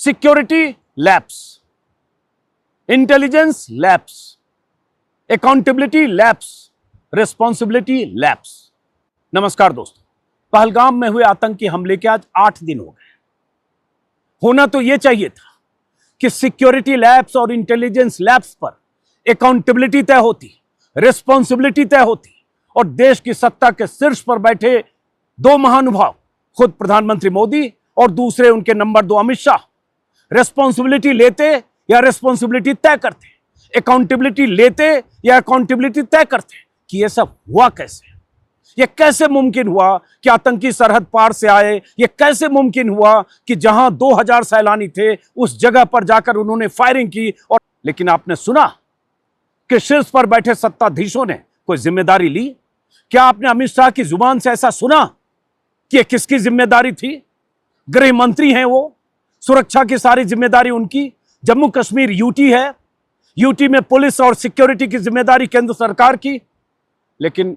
Security lapse, intelligence lapse, accountability lapse, responsibility lapse. नमस्कार दोस्तों, पहलगाम में हुए आतंकी हमले के आज 8 दिन हो गए। होना तो यह चाहिए था कि सिक्योरिटी लैप्स और इंटेलिजेंस लैप्स पर अकाउंटेबिलिटी तय होती, रिस्पॉन्सिबिलिटी तय होती और देश की सत्ता के शीर्ष पर बैठे दो महानुभाव, खुद प्रधानमंत्री मोदी और दूसरे उनके नंबर 2 अमित शाह, रिस्पॉन्सिबिलिटी लेते या रिस्पॉन्सिबिलिटी तय करते, अकाउंटेबिलिटी लेते या अकाउंटेबिलिटी तय करते कि यह सब हुआ कैसे। यह कैसे मुमकिन हुआ कि आतंकी सरहद पार से आए? यह कैसे मुमकिन हुआ कि जहां 2000 सैलानी थे उस जगह पर जाकर उन्होंने फायरिंग की? और लेकिन आपने सुना कि शीर्ष पर बैठे सत्ताधीशों ने कोई जिम्मेदारी ली? क्या आपने अमित शाह की जुबान से ऐसा सुना कि यह किसकी जिम्मेदारी थी? गृह मंत्री हैं वो, सुरक्षा की सारी जिम्मेदारी उनकी। जम्मू कश्मीर यूटी है, यूटी में पुलिस और सिक्योरिटी की जिम्मेदारी केंद्र सरकार की। लेकिन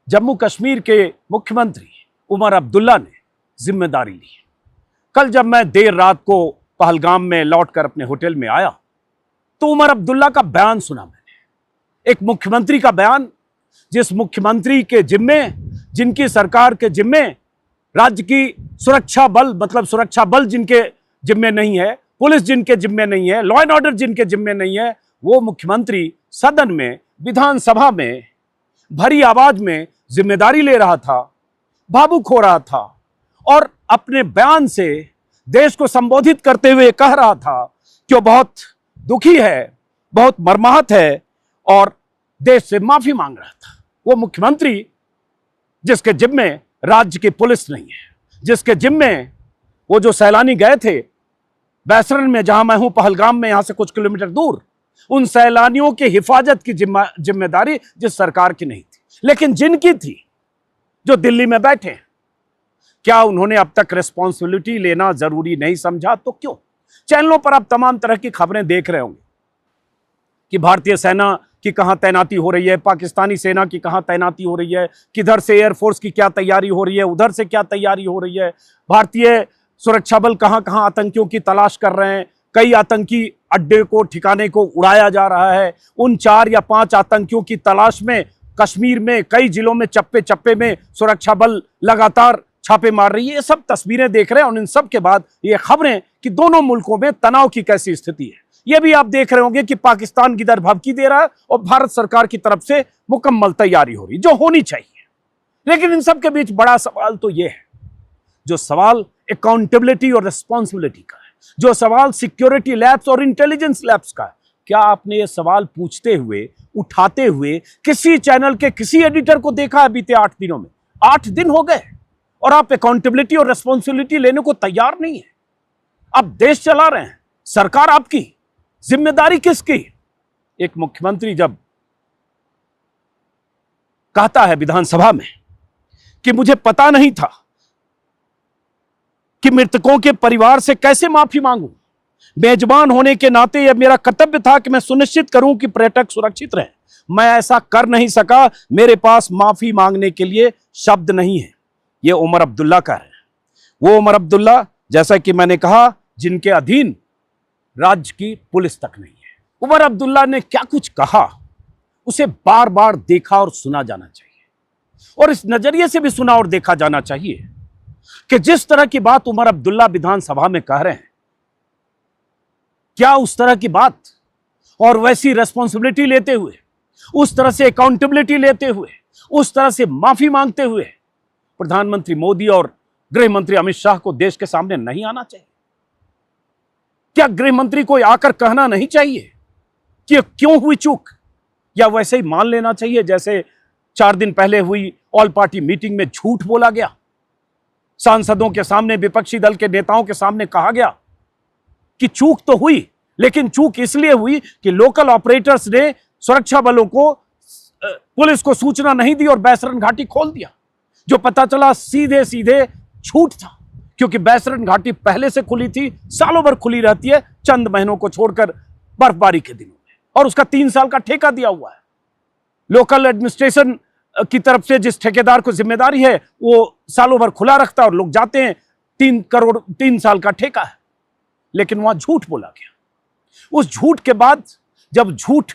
जम्मू कश्मीर के मुख्यमंत्री उमर अब्दुल्ला ने जिम्मेदारी ली। कल जब मैं देर रात को पहलगाम में लौटकर अपने होटल में आया तो उमर अब्दुल्ला का बयान सुना मैंने। एक मुख्यमंत्री का बयान, जिस मुख्यमंत्री के जिम्मे, जिनकी सरकार के जिम्मे राज्य की सुरक्षा बल, मतलब सुरक्षा बल जिनके जिम्मे नहीं है, पुलिस जिनके जिम्मे नहीं है, लॉ एंड ऑर्डर जिनके जिम्मे नहीं है, वो मुख्यमंत्री सदन में, विधानसभा में भरी आवाज में जिम्मेदारी ले रहा था, भावुक हो रहा था और अपने बयान से देश को संबोधित करते हुए कह रहा था कि वो बहुत दुखी है, बहुत मर्माहत है और देश से माफी मांग रहा था। वो मुख्यमंत्री जिसके जिम्मे राज्य की पुलिस नहीं है, जिसके जिम्मे वो जो सैलानी गए थे बैसरन में, जहां मैं हूं पहलगाम में, यहां से कुछ किलोमीटर दूर, उन सैलानियों की हिफाजत की जिम्मेदारी जिस सरकार की नहीं थी लेकिन जिनकी थी, जो दिल्ली में बैठे, क्या उन्होंने अब तक रिस्पॉन्सिबिलिटी लेना जरूरी नहीं समझा? तो क्यों? चैनलों पर आप तमाम तरह की खबरें देख रहे होंगे कि भारतीय सेना की कहां तैनाती हो रही है, पाकिस्तानी सेना की कहां तैनाती हो रही है, किधर से एयरफोर्स की क्या तैयारी हो रही है, उधर से क्या तैयारी हो रही है, भारतीय सुरक्षा बल कहां कहां आतंकियों की तलाश कर रहे हैं, कई आतंकी अड्डे को, ठिकाने को उड़ाया जा रहा है। उन 4 या 5 आतंकियों की तलाश में कश्मीर में कई जिलों में चप्पे चप्पे में सुरक्षा बल लगातार छापे मार रही है। ये सब तस्वीरें देख रहे हैं और इन सब के बाद ये खबरें कि दोनों मुल्कों में तनाव की कैसी स्थिति है, ये भी आप देख रहे होंगे कि पाकिस्तान किधर भभकी दे रहा है और भारत सरकार की तरफ से मुकम्मल तैयारी हो रही, जो होनी चाहिए। लेकिन इन सब के बीच बड़ा सवाल तो यह है, जो सवाल अकाउंटेबिलिटी और रिस्पॉन्सिबिलिटी का है, जो सवाल सिक्योरिटी लैब्स और इंटेलिजेंस लैब्स का है। क्या आपने ये सवाल पूछते हुए, उठाते हुए किसी चैनल के किसी एडिटर को देखा है बीते 8 दिनों में? 8 दिन हो गए और आप अकाउंटेबिलिटी और रिस्पॉन्सिबिलिटी लेने को तैयार नहीं है। आप देश चला रहे हैं, सरकार आपकी, जिम्मेदारी किसकी? एक मुख्यमंत्री जब कहता है विधानसभा में कि मुझे पता नहीं था कि मृतकों के परिवार से कैसे माफी मांगूं, मेजबान होने के नाते यह मेरा कर्तव्य था कि मैं सुनिश्चित करूं कि पर्यटक सुरक्षित रहें, मैं ऐसा कर नहीं सका, मेरे पास माफी मांगने के लिए शब्द नहीं है। यह उमर अब्दुल्ला का है। वो उमर अब्दुल्ला, जैसा कि मैंने कहा, जिनके अधीन राज्य की पुलिस तक नहीं है। उमर अब्दुल्ला ने क्या कुछ कहा, उसे बार बार देखा और सुना जाना चाहिए और इस नजरिए से भी सुना और देखा जाना चाहिए कि जिस तरह की बात उमर अब्दुल्ला विधानसभा में कह रहे हैं, क्या उस तरह की बात और वैसी रिस्पॉन्सिबिलिटी लेते हुए, उस तरह से अकाउंटेबिलिटी लेते हुए, उस तरह से माफी मांगते हुए प्रधानमंत्री मोदी और गृह मंत्री अमित शाह को देश के सामने नहीं आना चाहिए? क्या गृह मंत्री को आकर कहना नहीं चाहिए कि क्यों हुई चूक, या वैसे ही मान लेना चाहिए जैसे 4 दिन पहले हुई ऑल पार्टी मीटिंग में झूठ बोला गया, सांसदों के सामने, विपक्षी दल के नेताओं के सामने कहा गया कि चूक तो हुई, लेकिन चूक इसलिए हुई कि लोकल ऑपरेटर्स ने सुरक्षा बलों को, पुलिस को सूचना नहीं दी और बैसरन घाटी खोल दिया, जो पता चला सीधे सीधे झूठ था, क्योंकि बैसरन घाटी पहले से खुली थी, सालों भर खुली रहती है, चंद महीनों को छोड़कर बर्फबारी के दिनों में, और उसका 3 साल का ठेका दिया हुआ है। लोकल एडमिनिस्ट्रेशन की तरफ से जिस ठेकेदार को जिम्मेदारी है वो सालों भर खुला रखता है और लोग जाते हैं। 3 करोड़ 3 साल का ठेका है। लेकिन वहां झूठ बोला गया। उस झूठ के बाद जब झूठ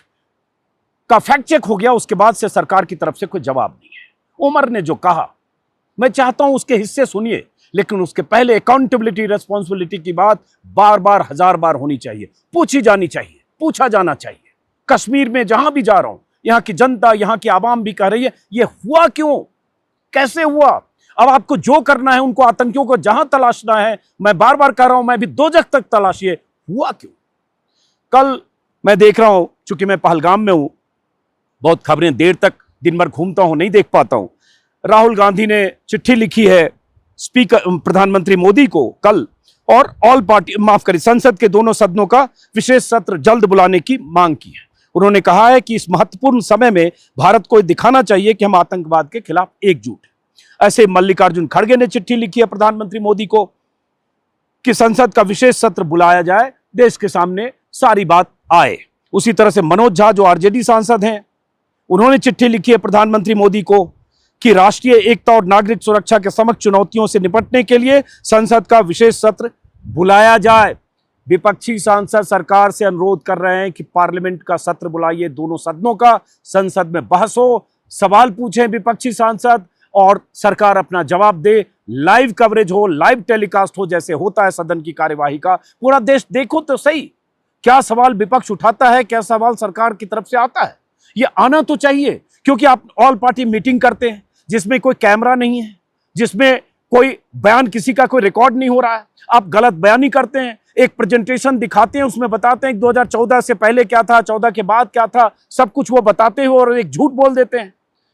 का फैक्ट चेक हो गया, उसके बाद से सरकार की तरफ से कोई जवाब नहीं है। उमर ने जो कहा, मैं चाहता हूं उसके हिस्से सुनिए, लेकिन उसके पहले अकाउंटेबिलिटी, रेस्पॉन्सिबिलिटी की बात बार बार, हजार बार होनी चाहिए, पूछी जानी चाहिए, पूछा जाना चाहिए। कश्मीर में जहां भी जा रहा हूं, यहां की जनता, यहां की आवाम भी कह रही है, यह हुआ क्यों, कैसे हुआ। अब आपको जो करना है, उनको आतंकियों को जहां तलाशना है, मैं बार बार कह रहा हूं, मैं भी दोजख तक तलाशिए, हुआ क्यों। कल मैं देख रहा हूं, चूंकि मैं पहलगाम में हूं, बहुत खबरें देर तक दिन भर घूमता हूं, नहीं देख पाता हूं। राहुल गांधी ने चिट्ठी लिखी है स्पीकर प्रधानमंत्री मोदी को कल, और ऑल पार्टी, माफ करें, संसद के दोनों सदनों का विशेष सत्र जल्द बुलाने की मांग की है। उन्होंने कहा है कि इस महत्वपूर्ण समय में भारत को दिखाना चाहिए कि हम आतंकवाद के खिलाफ एकजुट हैं। ऐसे मल्लिकार्जुन खड़गे ने चिट्ठी लिखी है प्रधानमंत्री मोदी को कि संसद का विशेष सत्र बुलाया जाए, देश के सामने सारी बात आए। उसी तरह से मनोज झा, जो आरजेडी सांसद हैं, उन्होंने चिट्ठी लिखी है प्रधानमंत्री मोदी को कि राष्ट्रीय एकता और नागरिक सुरक्षा के समक्ष चुनौतियों से निपटने के लिए संसद का विशेष सत्र बुलाया जाए। विपक्षी सांसद सरकार से अनुरोध कर रहे हैं कि पार्लियामेंट का सत्र बुलाइए, दोनों सदनों का, संसद में बहस हो, सवाल पूछें विपक्षी सांसद और सरकार अपना जवाब दे, लाइव कवरेज हो, लाइव टेलीकास्ट हो, जैसे होता है सदन की कार्यवाही का। पूरा देश देखो तो सही, क्या सवाल विपक्ष उठाता है, क्या सवाल सरकार की तरफ से आता है। ये आना तो चाहिए, क्योंकि आप ऑल पार्टी मीटिंग करते हैं जिसमें कोई कैमरा नहीं है, जिसमें कोई बयान, किसी का कोई रिकॉर्ड नहीं हो रहा है, आप गलत बयानी करते हैं, एक प्रेजेंटेशन दिखाते हैं, उसमें बताते हैं 2014 से पहले क्या था, 14 के बाद क्या था, सब कुछ वो बताते हो और एक झूठ बोल देते हैं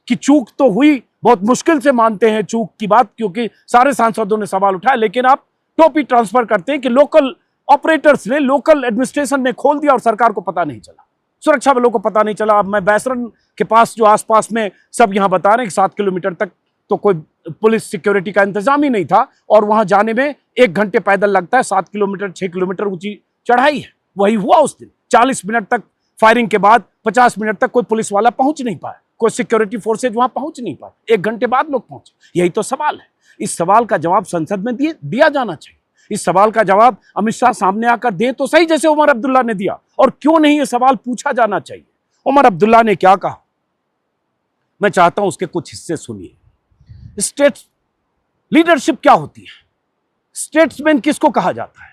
कि चूक तो हुई। बहुत मुश्किल से मानते हैं चूक की बात, क्योंकि सारे सांसदों ने सवाल उठाया, लेकिन आप टोपी ट्रांसफर करते हैं कि लोकल ऑपरेटर्स ने, लोकल एडमिनिस्ट्रेशन ने खोल दिया और सरकार को पता नहीं चला, सुरक्षा बलों को पता नहीं चला। अब मैं बैसरन के पास, जो आसपास में सब यहां बता रहे हैं कि 7 किलोमीटर तक तो कोई पुलिस सिक्योरिटी का इंतजाम ही नहीं था, और वहां जाने में 1 घंटे पैदल लगता है। 7 किलोमीटर, 6 किलोमीटर ऊंची चढ़ाई है। वही हुआ उस दिन, 40 मिनट तक फायरिंग के बाद 50 मिनट तक कोई पुलिस वाला पहुंच नहीं पाया, कोई सिक्योरिटी फोर्सेज वहां पहुंच नहीं पाए, 1 घंटे बाद लोग पहुंचे। यही तो सवाल है। इस सवाल का जवाब संसद में दिया जाना चाहिए। इस सवाल का जवाब अमित शाह सामने आकर दे तो सही, जैसे उमर अब्दुल्ला ने दिया। और क्यों नहीं ये सवाल पूछा जाना चाहिए। उमर अब्दुल्ला ने क्या कहा, मैं चाहता हूं उसके कुछ हिस्से सुनिए। स्टेट लीडरशिप क्या होती है, स्टेट्समैन किसको कहा जाता है,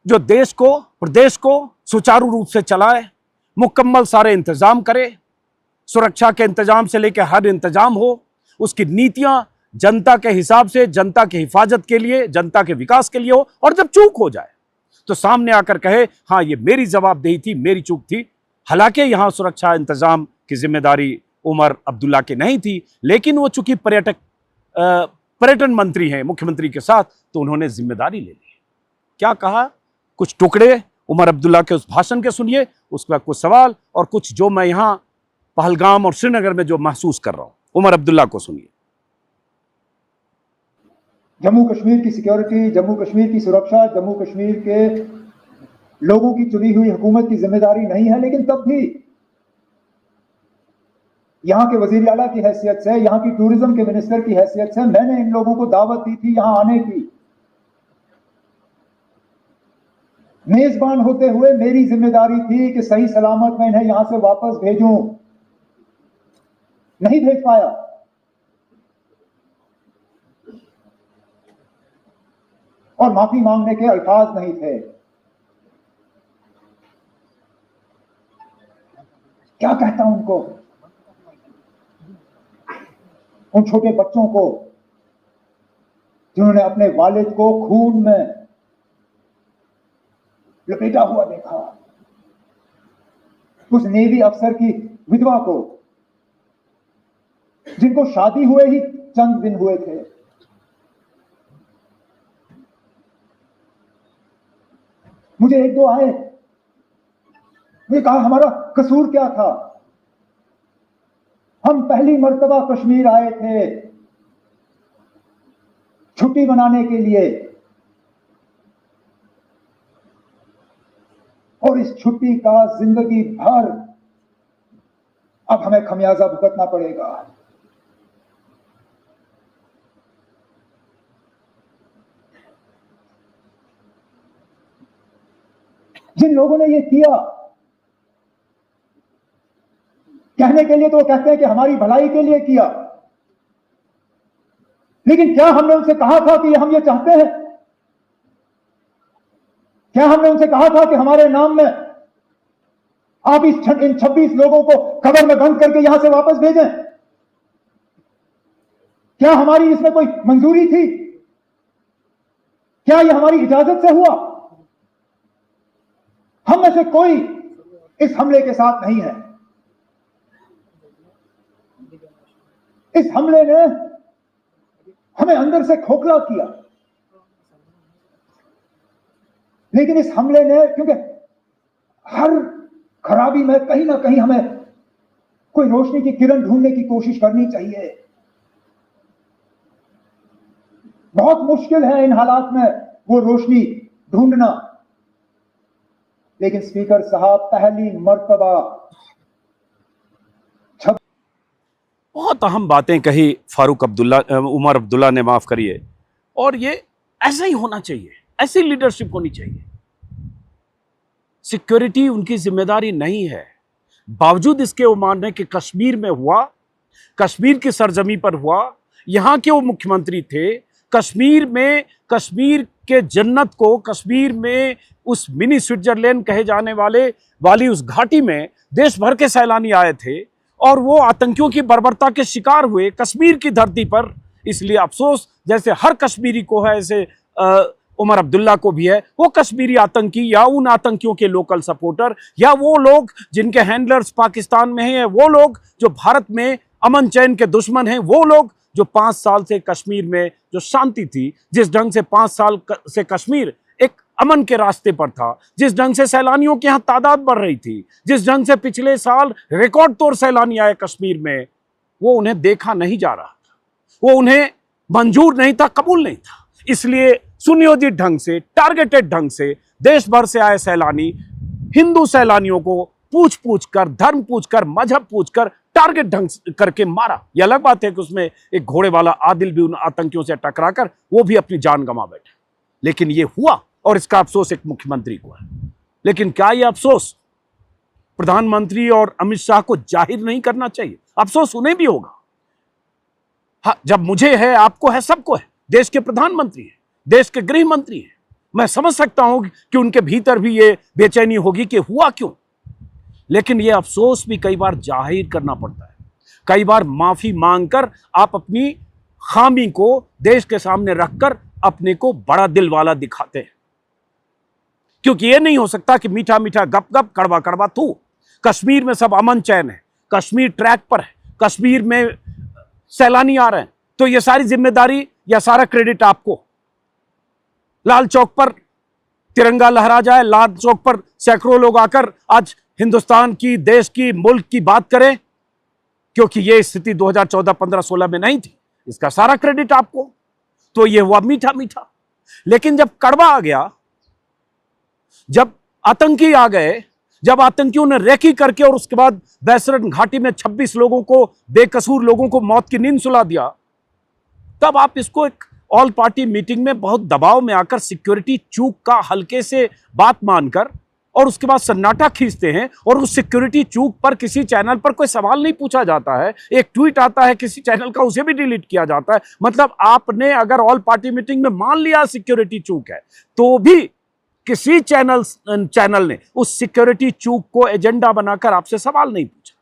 जो देश को, प्रदेश को सुचारू रूप से चलाए, मुकम्मल सारे इंतजाम करे, सुरक्षा के इंतजाम से लेकर हर इंतजाम हो, उसकी नीतियां जनता के हिसाब से, जनता की हिफाजत के लिए, जनता के विकास के लिए हो, और जब चूक हो जाए तो सामने आकर कहे, हां ये मेरी जवाबदेही थी, मेरी चूक थी। हालांकि यहां सुरक्षा इंतजाम की जिम्मेदारी उमर अब्दुल्ला की नहीं थी, लेकिन वो चूंकि पर्यटन मंत्री हैं मुख्यमंत्री के साथ, तो उन्होंने जिम्मेदारी ले ली। क्या कहा, कुछ टुकड़े उमर अब्दुल्ला के उस भाषण के सुनिए, उसके बाद कुछ सवाल और कुछ जो मैं यहां पहलगाम और श्रीनगर में जो महसूस कर रहा हूं। उमर अब्दुल्ला को सुनिए। जम्मू कश्मीर की सिक्योरिटी, जम्मू कश्मीर की सुरक्षा, जम्मू कश्मीर के लोगों की चुनी हुई हुकूमत की जिम्मेदारी नहीं है, लेकिन तब भी यहां के वजीर आला की हैसियत से, यहां की टूरिज्म के मिनिस्टर की हैसियत से मैंने इन लोगों को दावत दी थी यहां आने की। मेजबान होते हुए मेरी जिम्मेदारी थी कि सही सलामत मैं इन्हें यहां से वापस भेजूं, नहीं भेज पाया। और माफी मांगने के अल्फाज नहीं थे। क्या कहता हूं उनको, उन छोटे बच्चों को जिन्होंने अपने वालिद को खून में लपेटा हुआ देखा, उस नेवी अफसर की विधवा को जिनको शादी हुए ही चंद दिन हुए थे, मुझे एक दो आए, ये कहा हमारा कसूर क्या था, हम पहली मर्तबा कश्मीर आए थे छुट्टी मनाने के लिए, और इस छुट्टी का जिंदगी भर अब हमें खमियाजा भुगतना पड़ेगा। जिन लोगों ने ये किया, कहने के लिए तो वो कहते हैं कि हमारी भलाई के लिए किया, लेकिन क्या हमने उनसे कहा था कि हम ये चाहते हैं? क्या हमने उनसे कहा था कि हमारे नाम में आप इन 26 लोगों को कब्र में बंद करके यहां से वापस भेजें? क्या हमारी इसमें कोई मंजूरी थी? क्या यह हमारी इजाजत से हुआ? हम में से कोई इस हमले के साथ नहीं है। इस हमले ने हमें अंदर से खोखला किया, लेकिन इस हमले ने, क्योंकि हर खराबी में कहीं ना कहीं हमें कोई रोशनी की किरण ढूंढने की कोशिश करनी चाहिए। बहुत मुश्किल है इन हालात में वो रोशनी ढूंढना, लेकिन स्पीकर साहब, पहली मर्तबा बहुत अहम बातें कही उमर अब्दुल्ला ने, माफ करिए, और ये ऐसा ही होना चाहिए, ऐसी लीडरशिप होनी चाहिए। सिक्योरिटी उनकी जिम्मेदारी नहीं है, बावजूद इसके वो मान रहे कि कश्मीर में हुआ, कश्मीर की सरजमी पर हुआ, यहां के वो मुख्यमंत्री थे, कश्मीर में, कश्मीर के जन्नत को, कश्मीर में उस मिनी स्विट्जरलैंड कहे जाने वाली उस घाटी में देश भर के सैलानी आए थे और वो आतंकियों की बर्बरता के शिकार हुए कश्मीर की धरती पर। इसलिए अफसोस, जैसे हर कश्मीरी को है, ऐसे उमर अब्दुल्ला को भी है। वो कश्मीरी आतंकी या उन आतंकियों के लोकल सपोर्टर या वो लोग जिनके हैंडलर्स पाकिस्तान में हैं, वो लोग जो भारत में अमन चैन के दुश्मन हैं, वो लोग जो 5 साल से कश्मीर में जो शांति थी, जिस ढंग से 5 साल से कश्मीर एक अमन के रास्ते पर था, जिस ढंग से सैलानियों की यहां तादाद बढ़ रही थी, जिस ढंग से पिछले साल रिकॉर्ड तोड़ सैलानी आए कश्मीर में, वो उन्हें देखा नहीं जा रहा था, वो उन्हें मंजूर नहीं था, कबूल नहीं था। इसलिए सुनियोजित ढंग से, टारगेटेड ढंग से देश भर से आए सैलानी, हिंदू सैलानियों को पूछ पूछ कर, धर्म पूछ कर, मजहब पूछ कर, टारगेट ढंग करके मारा। यह अलग बात है कि उसमें एक घोड़े वाला आदिल भी उन आतंकियों से टकराकर वो भी अपनी जान गंवा बैठा, लेकिन ये हुआ और इसका अफसोस एक मुख्यमंत्री को है। लेकिन क्या यह अफसोस प्रधानमंत्री और अमित शाह को जाहिर नहीं करना चाहिए? अफसोस उन्हें भी होगा। हाँ, जब मुझे है, आपको है, सबको है। देश के प्रधानमंत्री हैं, देश के गृह मंत्री हैं, मैं समझ सकता हूं कि उनके भीतर भी ये बेचैनी होगी कि हुआ क्यों। लेकिन यह अफसोस भी कई बार जाहिर करना पड़ता है। कई बार माफी मांगकर आप अपनी खामी को देश के सामने रखकर अपने को बड़ा दिल वाला दिखाते हैं, क्योंकि यह नहीं हो सकता कि मीठा मीठा गप गप, कड़वा कड़वा थू। कश्मीर में सब अमन चैन है, कश्मीर ट्रैक पर है, कश्मीर में सैलानी आ रहे हैं, तो यह सारी जिम्मेदारी या सारा क्रेडिट आपको। लाल चौक पर तिरंगा लहरा जाए, लाल चौक पर सैकड़ों लोग आकर आज हिंदुस्तान की, देश की, मुल्क की बात करें, क्योंकि यह स्थिति 2014, 15, 16 में नहीं थी, इसका सारा क्रेडिट आपको। तो यह हुआ मीठा मीठा। लेकिन जब कड़वा आ गया, जब आतंकी आ गए, जब आतंकियों ने रेकी करके और उसके बाद बैसरन घाटी में 26 लोगों को, बेकसूर लोगों को मौत की नींद सुला दिया, तब आप इसको एक ऑल पार्टी मीटिंग में बहुत दबाव में आकर सिक्योरिटी चूक का हल्के से बात मानकर और उसके बाद सन्नाटा खींचते हैं और उस सिक्योरिटी चूक पर किसी चैनल पर कोई सवाल नहीं पूछा जाता है। एक ट्वीट आता है किसी चैनल का, उसे भी डिलीट किया जाता है। मतलब आपने अगर ऑल पार्टी मीटिंग में मान लिया सिक्योरिटी चूक है, तो भी किसी चैनल ने उस सिक्योरिटी चूक को एजेंडा बनाकर आपसे सवाल नहीं पूछा,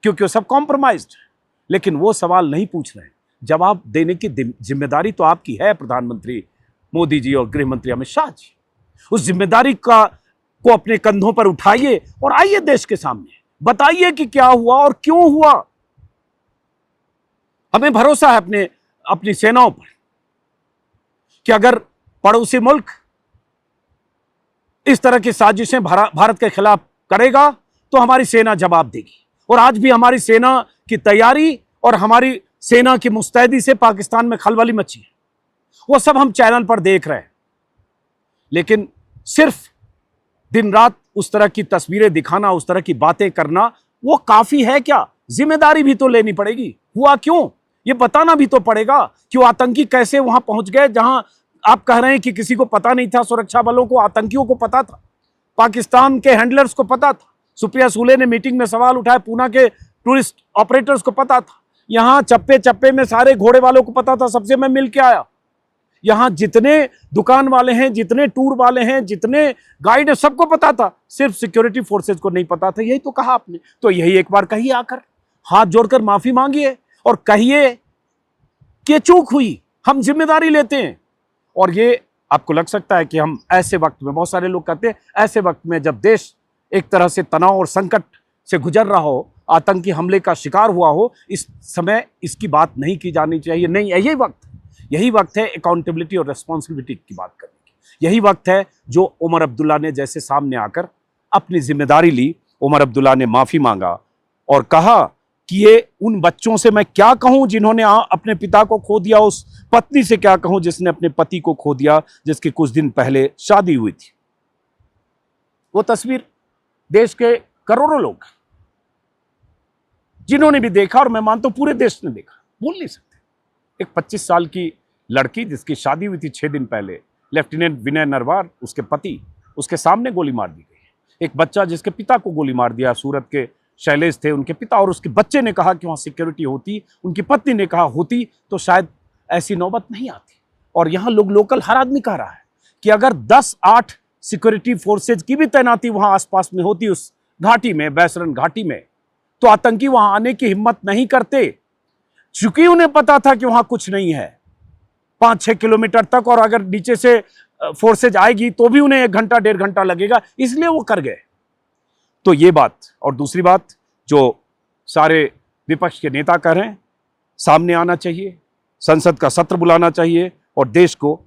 क्योंकि वो सब कॉम्प्रोमाइज्ड है। लेकिन वो सवाल नहीं पूछ रहे हैं। जवाब देने की जिम्मेदारी तो आपकी है, प्रधानमंत्री मोदी जी और गृह मंत्री अमित शाह जी। उस जिम्मेदारी को अपने कंधों पर उठाइए और आइए देश के सामने बताइए कि क्या हुआ और क्यों हुआ। हमें भरोसा है अपनी सेनाओं पर कि अगर पड़ोसी मुल्क इस तरह की साजिशें भारत के खिलाफ करेगा तो हमारी सेना जवाब देगी। और आज भी हमारी सेना की तैयारी और हमारी सेना की मुस्तैदी से पाकिस्तान में खलबली मची है, वो सब हम चैनल पर देख रहे हैं। लेकिन सिर्फ दिन रात उस तरह की तस्वीरें दिखाना, उस तरह की बातें करना, वो काफी है क्या? जिम्मेदारी भी तो लेनी पड़ेगी। हुआ क्यों, ये बताना भी तो पड़ेगा कि वो आतंकी कैसे वहां पहुंच गए, जहां आप कह रहे हैं कि किसी को पता नहीं था, सुरक्षा बलों को, आतंकियों को पता था। पाकिस्तान के हैंडलर्स को पता था। सुप्रिया सुले ने मीटिंग में सवाल उठाए, पूना के टूरिस्ट ऑपरेटर्स को पता था। यहां चप्पे चप्पे में सारे घोड़े वालों को पता था, सबसे मैं मिल के आया। यहां जितने दुकान वाले हैं, जितने टूर वाले हैं, जितने गाइड है, सबको पता था, सिर्फ सिक्योरिटी फोर्सेज को नहीं पता था। यही तो कहा आपने, तो यही एक बार कहिए, आकर हाथ जोड़कर माफी मांगिए और कहिए कि चूक हुई, हम जिम्मेदारी लेते हैं। और ये आपको लग सकता है कि हम ऐसे वक्त में, बहुत सारे लोग कहते हैं ऐसे वक्त में जब देश एक तरह से तनाव और संकट से गुजर रहा हो, आतंकी हमले का शिकार हुआ हो, इस समय इसकी बात नहीं की जानी चाहिए। नहीं, यही वक्त है अकाउंटेबिलिटी और रिस्पॉन्सिबिलिटी की बात करने की। यही वक्त है जो उमर अब्दुल्ला ने जैसे सामने आकर अपनी जिम्मेदारी ली। उमर अब्दुल्ला ने माफी मांगा और कहा कि ये उन बच्चों से मैं क्या कहूं जिन्होंने अपने पिता को खो दिया, उस पत्नी से क्या कहूं जिसने अपने पति को खो दिया, जिसके कुछ दिन पहले शादी हुई थी। वो तस्वीर देश के करोड़ों लोग जिन्होंने भी देखा, और मैं मानता हूं पूरे देश ने देखा, भूल नहीं सकते। एक 25 साल की लड़की जिसकी शादी हुई थी 6 दिन पहले, लेफ्टिनेंट विनय नरवार, उसके पति, उसके सामने गोली मार दी गई। एक बच्चा जिसके पिता को गोली मार दिया, सूरत के शैलेश थे उनके पिता, और उसके बच्चे ने कहा कि वहां सिक्योरिटी होती, उनकी पत्नी ने कहा होती तो शायद ऐसी नौबत नहीं आती। और यहां लोकल हर आदमी कह रहा है कि अगर 10-8 सिक्योरिटी फोर्सेज की भी तैनाती वहां आसपास में होती, उस घाटी में, बैसरन घाटी में, तो आतंकी वहां आने की हिम्मत नहीं करते, चूंकि उन्हें पता था कि वहां कुछ नहीं है 5-6 किलोमीटर तक, और अगर नीचे से फोर्सेज आएगी तो भी उन्हें 1 घंटा 1.5 घंटा लगेगा, इसलिए वो कर गए। तो ये बात। और दूसरी बात जो सारे विपक्ष के नेता कह रहे हैं, सामने आना चाहिए, संसद का सत्र बुलाना चाहिए और देश को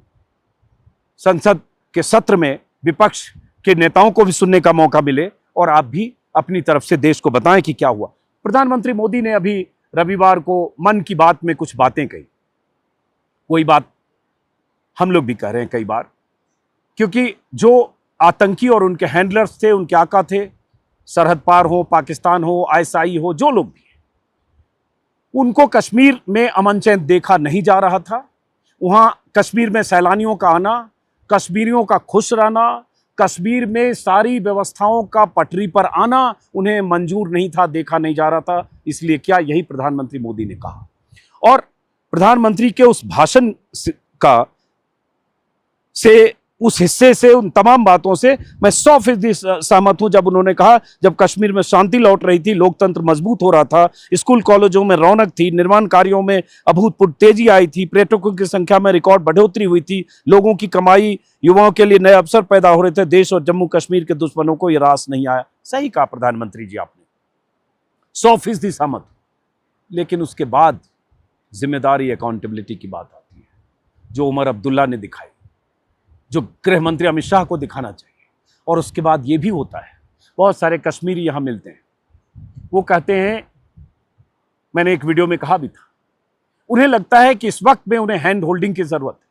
संसद के सत्र में विपक्ष के नेताओं को भी सुनने का मौका मिले और आप भी अपनी तरफ से देश को बताएं कि क्या हुआ। प्रधानमंत्री मोदी ने अभी रविवार को मन की बात में कुछ बातें कही। वही बात हम लोग भी कह रहे हैं कई बार, क्योंकि जो आतंकी और उनके हैंडलर्स थे, उनके आका थे, सरहद पार हो, पाकिस्तान हो, आईएसआई हो, जो लोग भी, उनको कश्मीर में अमन चैन देखा नहीं जा रहा था। वहां कश्मीर में सैलानियों का आना, कश्मीरियों का खुश रहना, कश्मीर में सारी व्यवस्थाओं का पटरी पर आना उन्हें मंजूर नहीं था, देखा नहीं जा रहा था। इसलिए क्या, यही प्रधानमंत्री मोदी ने कहा। और प्रधानमंत्री के उस भाषण से उस हिस्से से, उन तमाम बातों से मैं 100% सहमत हूं। जब उन्होंने कहा, जब कश्मीर में शांति लौट रही थी, लोकतंत्र मजबूत हो रहा था, स्कूल कॉलेजों में रौनक थी, निर्माण कार्यों में अभूतपूर्व तेजी आई थी, पर्यटकों की संख्या में रिकॉर्ड बढ़ोतरी हुई थी, लोगों की कमाई, युवाओं के लिए नए अवसर पैदा हो रहे थे, देश और जम्मू कश्मीर के दुश्मनों को यह रास नहीं आया। सही कहा प्रधानमंत्री जी आपने, 100% सहमत। लेकिन उसके बाद जिम्मेदारी, अकाउंटेबिलिटी की बात आती है, जो उमर अब्दुल्ला ने दिखाई, जो गृह मंत्री अमित शाह को दिखाना चाहिए। और उसके बाद ये भी होता है, बहुत सारे कश्मीरी यहां मिलते हैं, वो कहते हैं, मैंने एक वीडियो में कहा भी था, उन्हें लगता है कि इस वक्त में उन्हें हैंड होल्डिंग की जरूरत है।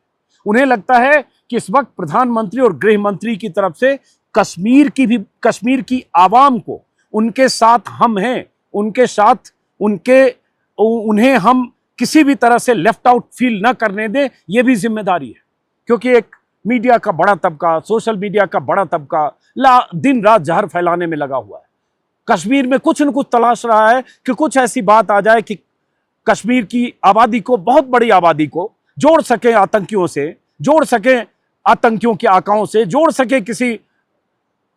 उन्हें लगता है कि इस वक्त प्रधानमंत्री और गृह मंत्री की तरफ से कश्मीर की आवाम को, उनके साथ हम हैं, उनके साथ उन्हें हम किसी भी तरह से लेफ्ट आउट फील न करने दें, यह भी जिम्मेदारी है। क्योंकि एक मीडिया का बड़ा तबका, सोशल मीडिया का बड़ा तबका दिन रात जहर फैलाने में लगा हुआ है। कश्मीर में कुछ न कुछ तलाश रहा है कि कुछ ऐसी बात आ जाए कि कश्मीर की आबादी को, बहुत बड़ी आबादी को जोड़ सके आतंकियों से, जोड़ सके आतंकियों के आकाओं से, जोड़ सके किसी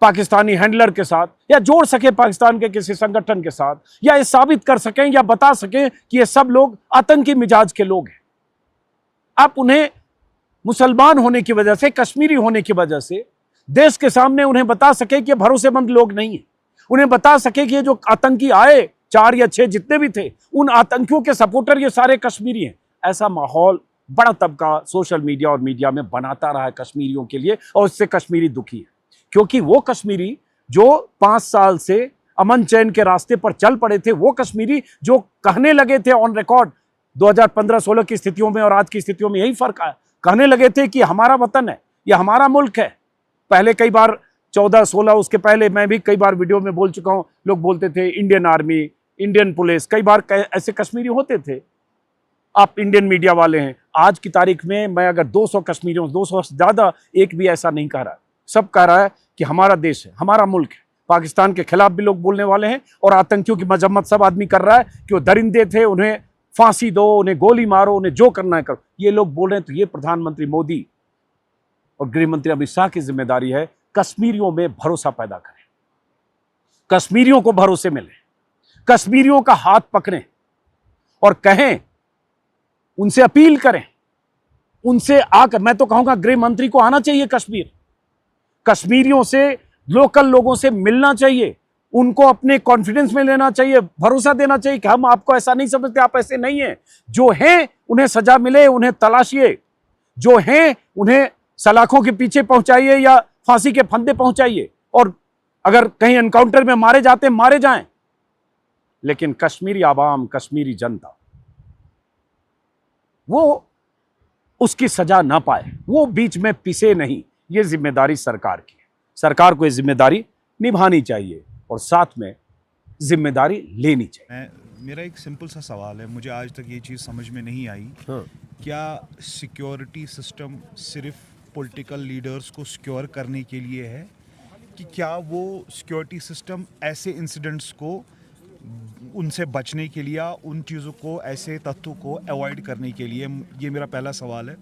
पाकिस्तानी हैंडलर के साथ, या जोड़ सके पाकिस्तान के किसी संगठन के साथ, या ये साबित कर सकें या बता सकें कि ये सब लोग आतंकी मिजाज के लोग हैं। आप उन्हें मुसलमान होने की वजह से, कश्मीरी होने की वजह से देश के सामने उन्हें बता सके कि भरोसेमंद लोग नहीं है। उन्हें बता सके कि ये जो आतंकी आए, 4 या 6 जितने भी थे, उन आतंकियों के सपोर्टर ये सारे कश्मीरी हैं। ऐसा माहौल बड़ा तबका सोशल मीडिया और मीडिया में बनाता रहा है कश्मीरियों के लिए, और इससे कश्मीरी दुखी है। क्योंकि वो कश्मीरी जो 5 साल से अमन चैन के रास्ते पर चल पड़े थे, वो कश्मीरी जो कहने लगे थे ऑन रिकॉर्ड 2015-16 की स्थितियों में और आज की स्थितियों में यही फर्क आया, कहने लगे थे कि हमारा वतन है, यह हमारा मुल्क है। पहले कई बार 14-16, उसके पहले मैं भी कई बार वीडियो में बोल चुका हूं, लोग बोलते थे इंडियन आर्मी, इंडियन पुलिस, कई बार ऐसे कश्मीरी होते थे। आप इंडियन मीडिया वाले हैं, आज की तारीख में मैं अगर 200 कश्मीरियों, 200 से ज्यादा, एक भी ऐसा नहीं कह रहा, सब कह रहा है कि हमारा देश है, हमारा मुल्क है। पाकिस्तान के खिलाफ भी लोग बोलने वाले हैं और आतंकियों की मजम्मत सब आदमी कर रहा है कि वो दरिंदे थे, उन्हें फांसी दो, उन्हें गोली मारो, उन्हें जो करना है करो। ये लोग बोल रहे हैं। तो ये प्रधानमंत्री मोदी और गृह मंत्री अमित शाह की जिम्मेदारी है, कश्मीरियों में भरोसा पैदा करें, कश्मीरियों को भरोसे मिले, कश्मीरियों का हाथ पकड़ें और कहें, उनसे अपील करें, उनसे आकर, मैं तो कहूंगा गृह मंत्री को आना चाहिए कश्मीर, कश्मीरियों से, लोकल लोगों से मिलना चाहिए, उनको अपने कॉन्फिडेंस में लेना चाहिए, भरोसा देना चाहिए कि हम आपको ऐसा नहीं समझते, आप ऐसे नहीं हैं। जो हैं उन्हें सजा मिले, उन्हें तलाशिए, जो हैं उन्हें सलाखों के पीछे पहुंचाइए या फांसी के फंदे पहुंचाइए, और अगर कहीं एनकाउंटर में मारे जाते हैं मारे जाएं। लेकिन कश्मीरी आवाम, कश्मीरी जनता वो उसकी सजा ना पाए, वो बीच में पिसे नहीं। ये जिम्मेदारी सरकार की है, सरकार को ये जिम्मेदारी निभानी चाहिए और साथ में जिम्मेदारी लेनी चाहिए। मेरा एक सिंपल सा सवाल है, मुझे आज तक ये चीज़ समझ में नहीं आई। क्या सिक्योरिटी सिस्टम सिर्फ पॉलिटिकल लीडर्स को सिक्योर करने के लिए है, कि क्या वो सिक्योरिटी सिस्टम ऐसे इंसिडेंट्स को, उनसे बचने के लिए, उन चीज़ों को, ऐसे तत्वों को अवॉइड करने के लिए? ये मेरा पहला सवाल है।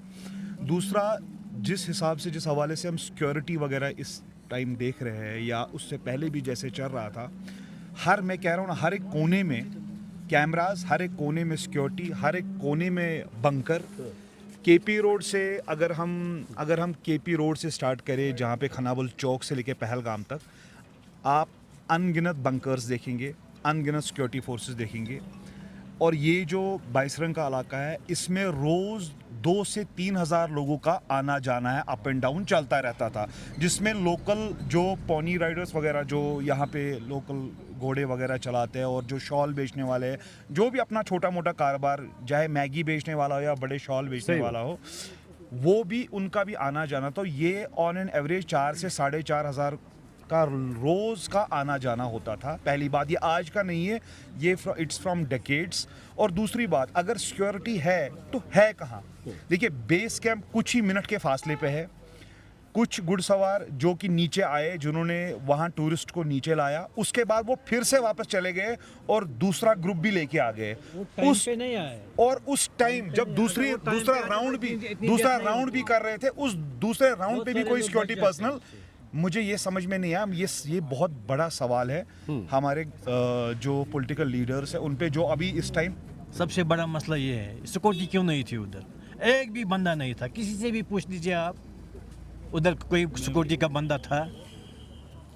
दूसरा, जिस हिसाब से, जिस हवाले से हम सिक्योरिटी वगैरह इस टाइम देख रहे हैं, या उससे पहले भी जैसे चल रहा था, मैं कह रहा हूँ ना, हर एक कोने में कैमरास, हर एक कोने में सिक्योरिटी, हर एक कोने में बंकर। केपी रोड से अगर हम केपी रोड से स्टार्ट करें, जहाँ पे खनाबुल चौक से लेके पहलगाम तक, आप अनगिनत बंकर्स देखेंगे, अनगिनत सिक्योरिटी फोर्सेस देखेंगे। और ये जो बाईसरंग का इलाका है, इसमें रोज़ 2 से 3 हज़ार लोगों का आना जाना है, अप एंड डाउन चलता रहता था, जिसमें लोकल जो पोनी राइडर्स वगैरह, जो यहाँ पे लोकल घोड़े वगैरह चलाते हैं, और जो शॉल बेचने वाले हैं, जो भी अपना छोटा मोटा कारोबार, चाहे मैगी बेचने वाला हो या बड़े शॉल बेचने वाला हो, वो भी, उनका भी आना जाना। तो ये ऑन एन एवरेज 4 से 4,500 का रोज़ का आना जाना होता था। पहली बात, ये आज का नहीं है, ये इट्स फ्रॉम डेकेड्स। और दूसरी बात, अगर सिक्योरिटी है तो है कहाँ? देखिए, बेस कैंप कुछ ही मिनट के फासले पे है। कुछ घुड़सवार जो कि नीचे आए, जिन्होंने वहाँ टूरिस्ट को नीचे लाया, उसके बाद वो फिर से वापस चले गए और दूसरा ग्रुप भी लेके आ गए। उस पे नहीं आए, और उस टाइम जब दूसरा राउंड भी कर रहे थे, उस दूसरे राउंड पे भी कोई सिक्योरिटी पर्सनल, मुझे ये समझ में नहीं आया। ये बहुत बड़ा सवाल है हमारे जो पॉलिटिकल लीडर्स हैं उन पे, जो अभी इस टाइम सबसे बड़ा मसला ये है, सिक्योरिटी क्यों नहीं थी उधर? एक भी बंदा नहीं था, किसी से भी पूछ लीजिए आप, उधर कोई सिक्योरिटी का बंदा था?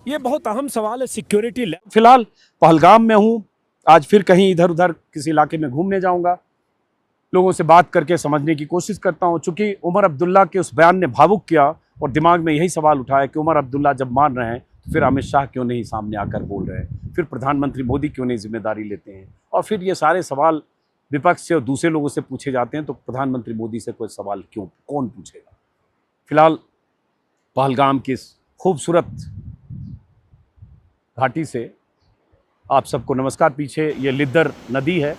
ये बहुत अहम सवाल है, सिक्योरिटी। फिलहाल पहलगाम में हूँ, आज फिर कहीं इधर उधर किसी इलाके में घूमने जाऊंगा, लोगों से बात करके समझने की कोशिश करता हूँ। चूंकि उमर अब्दुल्ला के उस बयान ने भावुक किया और दिमाग में यही सवाल उठाया कि उमर अब्दुल्ला जब मान रहे हैं तो फिर अमित शाह क्यों नहीं सामने आकर बोल रहे हैं, फिर प्रधानमंत्री मोदी क्यों नहीं जिम्मेदारी लेते हैं, और फिर ये सारे सवाल विपक्ष से और दूसरे लोगों से पूछे जाते हैं, तो प्रधानमंत्री मोदी से कोई सवाल क्यों, कौन पूछेगा? फिलहाल पहलगाम की इस खूबसूरत घाटी से आप सबको नमस्कार। पीछे ये लिद्दर नदी है।